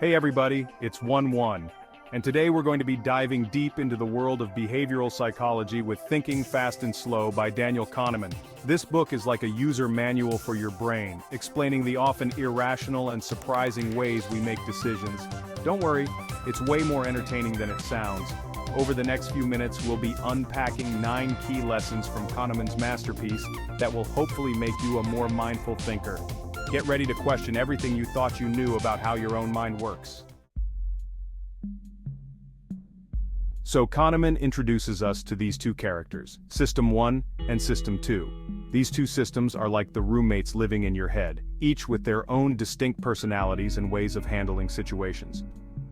Hey everybody, it's 1-1, and today we're going to be diving deep into the world of behavioral psychology with Thinking Fast and Slow by Daniel Kahneman. This book is like a user manual for your brain, explaining the often irrational and surprising ways we make decisions. Don't worry, it's way more entertaining than it sounds. Over the next few minutes, we'll be unpacking 9 key lessons from Kahneman's masterpiece that will hopefully make you a more mindful thinker. Get ready to question everything you thought you knew about how your own mind works. So Kahneman introduces us to these two characters, System 1 and System 2. These two systems are like the roommates living in your head, each with their own distinct personalities and ways of handling situations.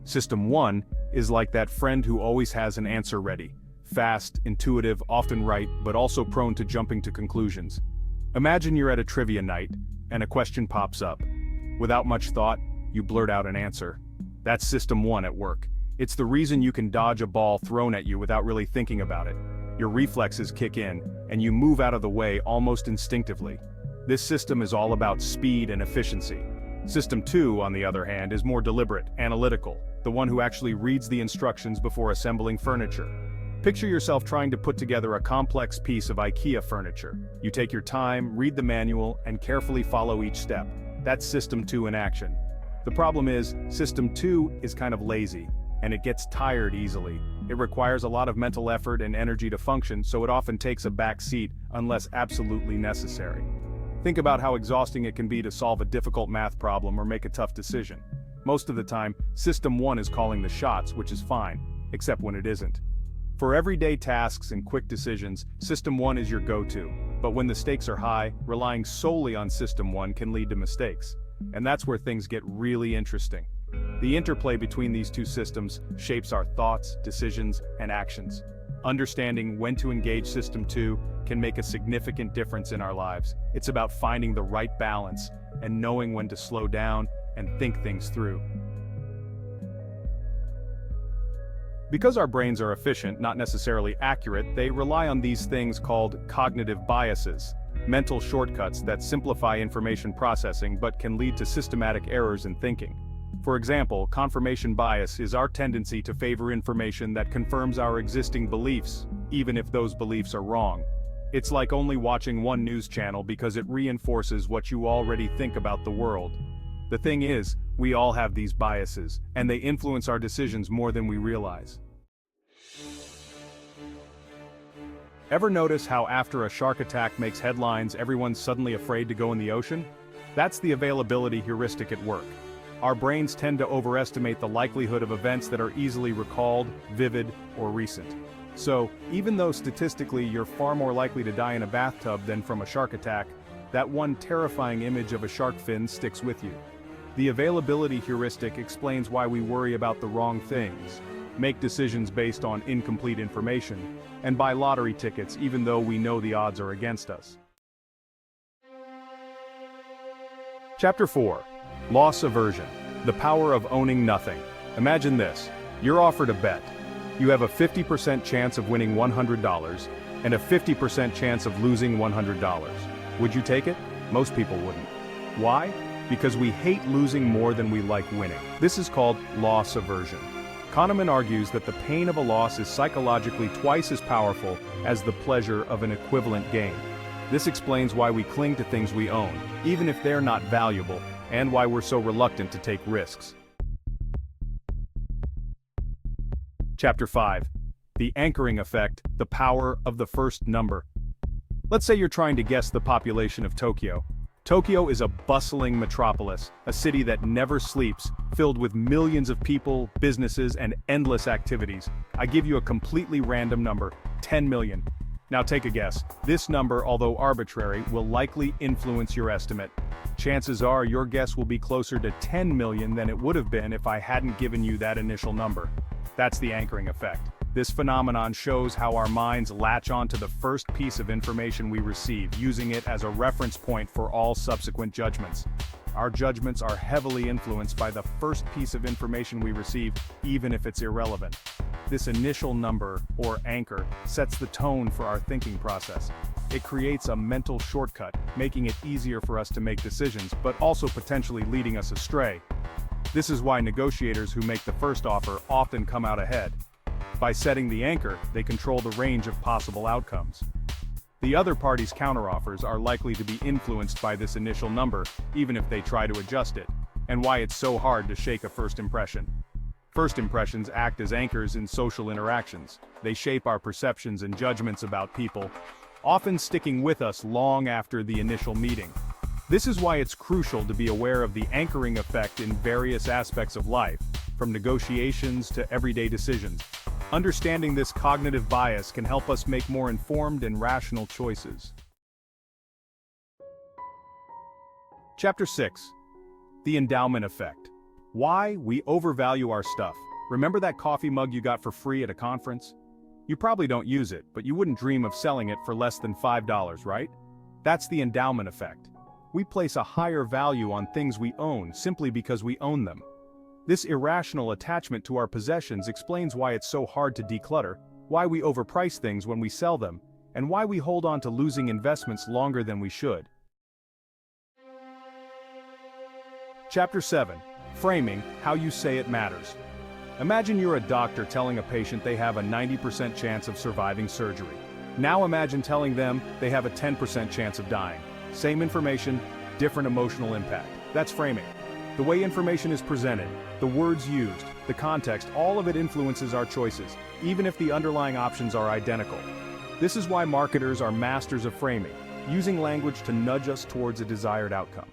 System 1 is like that friend who always has an answer ready, fast, intuitive, often right, but also prone to jumping to conclusions. Imagine you're at a trivia night, and a question pops up. Without much thought, you blurt out an answer. That's System 1 at work. It's the reason you can dodge a ball thrown at you without really thinking about it. Your reflexes kick in, and you move out of the way almost instinctively. This system is all about speed and efficiency. System 2, on the other hand, is more deliberate, analytical, the one who actually reads the instructions before assembling furniture. Picture yourself trying to put together a complex piece of IKEA furniture. You take your time, read the manual, and carefully follow each step. That's System 2 in action. The problem is, System 2 is kind of lazy, and it gets tired easily. It requires a lot of mental effort and energy to function, so it often takes a back seat unless absolutely necessary. Think about how exhausting it can be to solve a difficult math problem or make a tough decision. Most of the time, System 1 is calling the shots, which is fine, except when it isn't. For everyday tasks and quick decisions, System 1 is your go-to, but when the stakes are high, relying solely on System 1 can lead to mistakes. And that's where things get really interesting. The interplay between these two systems shapes our thoughts, decisions, and actions. Understanding when to engage System 2 can make a significant difference in our lives. It's about finding the right balance and knowing when to slow down and think things through. Because our brains are efficient, not necessarily accurate, they rely on these things called cognitive biases, mental shortcuts that simplify information processing but can lead to systematic errors in thinking. For example, confirmation bias is our tendency to favor information that confirms our existing beliefs, even if those beliefs are wrong. It's like only watching one news channel because it reinforces what you already think about the world. The thing is, we all have these biases, and they influence our decisions more than we realize. Ever notice how after a shark attack makes headlines, everyone's suddenly afraid to go in the ocean? That's the availability heuristic at work. Our brains tend to overestimate the likelihood of events that are easily recalled, vivid, or recent. So, even though statistically you're far more likely to die in a bathtub than from a shark attack, that one terrifying image of a shark fin sticks with you. The availability heuristic explains why we worry about the wrong things, make decisions based on incomplete information, and buy lottery tickets even though we know the odds are against us. Chapter 4. Loss Aversion. The Power of Owning Nothing. Imagine this. You're offered a bet. You have a 50% chance of winning $100 and a 50% chance of losing $100. Would you take it? Most people wouldn't. Why? Because we hate losing more than we like winning. This is called loss aversion. Kahneman argues that the pain of a loss is psychologically twice as powerful as the pleasure of an equivalent gain. This explains why we cling to things we own, even if they're not valuable, and why we're so reluctant to take risks. Chapter 5. The Anchoring Effect, the Power of the First Number. Let's say you're trying to guess the population of Tokyo. Tokyo is a bustling metropolis, a city that never sleeps, filled with millions of people, businesses, and endless activities. I give you a completely random number, 10 million. Now take a guess. This number, although arbitrary, will likely influence your estimate. Chances are your guess will be closer to 10 million than it would have been if I hadn't given you that initial number. That's the anchoring effect. This phenomenon shows how our minds latch onto the first piece of information we receive, using it as a reference point for all subsequent judgments. Our judgments are heavily influenced by the first piece of information we receive, even if it's irrelevant. This initial number, or anchor, sets the tone for our thinking process. It creates a mental shortcut, making it easier for us to make decisions, but also potentially leading us astray. This is why negotiators who make the first offer often come out ahead. By setting the anchor, they control the range of possible outcomes. The other party's counteroffers are likely to be influenced by this initial number, even if they try to adjust it, and why it's so hard to shake a first impression. First impressions act as anchors in social interactions. They shape our perceptions and judgments about people, often sticking with us long after the initial meeting. This is why it's crucial to be aware of the anchoring effect in various aspects of life, from negotiations to everyday decisions. Understanding this cognitive bias can help us make more informed and rational choices. Chapter 6. The Endowment Effect. Why we overvalue our stuff. Remember that coffee mug you got for free at a conference? You probably don't use it, but you wouldn't dream of selling it for less than $5, right? That's the endowment effect. We place a higher value on things we own simply because we own them. This irrational attachment to our possessions explains why it's so hard to declutter, why we overprice things when we sell them, and why we hold on to losing investments longer than we should. Chapter 7. Framing how you say it matters. Imagine you're a doctor telling a patient they have a 90% chance of surviving surgery. Now imagine telling them they have a 10% chance of dying. Same information, different emotional impact. That's framing. The way information is presented, the words used, the context, all of it influences our choices, even if the underlying options are identical. This is why marketers are masters of framing, using language to nudge us towards a desired outcome.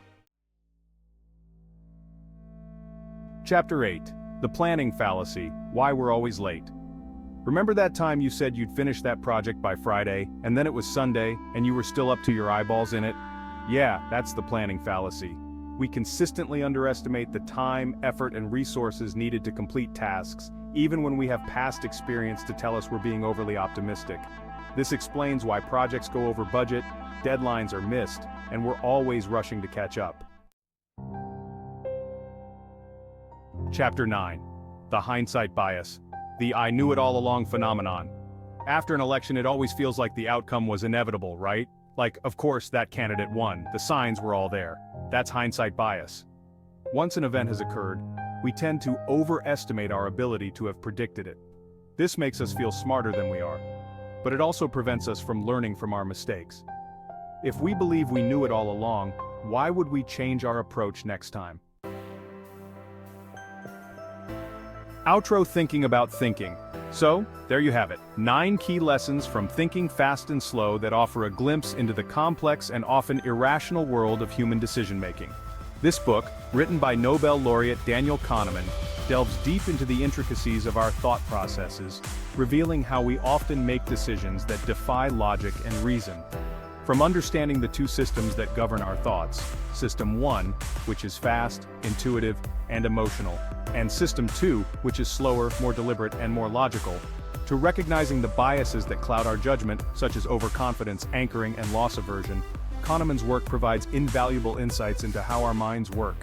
Chapter 8. The Planning Fallacy, Why We're Always Late. Remember that time you said you'd finish that project by Friday, and then it was Sunday, and you were still up to your eyeballs in it? Yeah, that's the planning fallacy. We consistently underestimate the time, effort, and resources needed to complete tasks, even when we have past experience to tell us we're being overly optimistic. This explains why projects go over budget, deadlines are missed, and we're always rushing to catch up. Chapter 9. The Hindsight Bias. The I knew it all along phenomenon. After an election, it always feels like the outcome was inevitable, right? Like, of course, that candidate won. The signs were all there. That's hindsight bias. Once an event has occurred, we tend to overestimate our ability to have predicted it. This makes us feel smarter than we are. But it also prevents us from learning from our mistakes. If we believe we knew it all along, why would we change our approach next time? Outro: Thinking About Thinking. So, there you have it, 9 key lessons from Thinking Fast and Slow that offer a glimpse into the complex and often irrational world of human decision-making. This book, written by Nobel laureate Daniel Kahneman, delves deep into the intricacies of our thought processes, revealing how we often make decisions that defy logic and reason. From understanding the two systems that govern our thoughts, System 1, which is fast, intuitive, and emotional, and System 2, which is slower, more deliberate, and more logical, to recognizing the biases that cloud our judgment, such as overconfidence, anchoring, and loss aversion, Kahneman's work provides invaluable insights into how our minds work.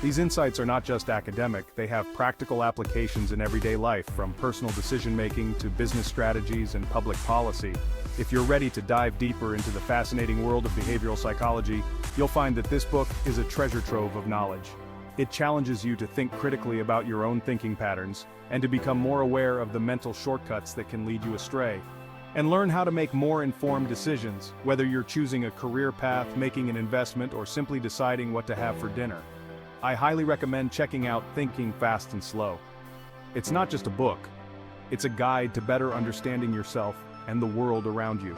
These insights are not just academic, they have practical applications in everyday life, from personal decision-making to business strategies and public policy. If you're ready to dive deeper into the fascinating world of behavioral psychology, you'll find that this book is a treasure trove of knowledge. It challenges you to think critically about your own thinking patterns, and to become more aware of the mental shortcuts that can lead you astray. And learn how to make more informed decisions, whether you're choosing a career path, making an investment, or simply deciding what to have for dinner. I highly recommend checking out Thinking Fast and Slow. It's not just a book, it's a guide to better understanding yourself and the world around you.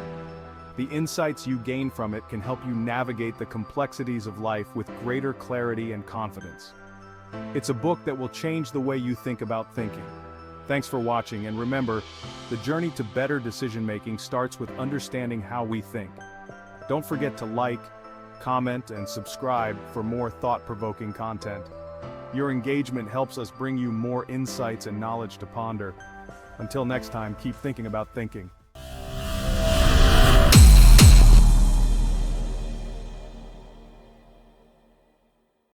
The insights you gain from it can help you navigate the complexities of life with greater clarity and confidence. It's a book that will change the way you think about thinking. Thanks for watching, and remember, the journey to better decision-making starts with understanding how we think. Don't forget to like, comment, and subscribe for more thought-provoking content. Your engagement helps us bring you more insights and knowledge to ponder. Until next time, keep thinking about thinking.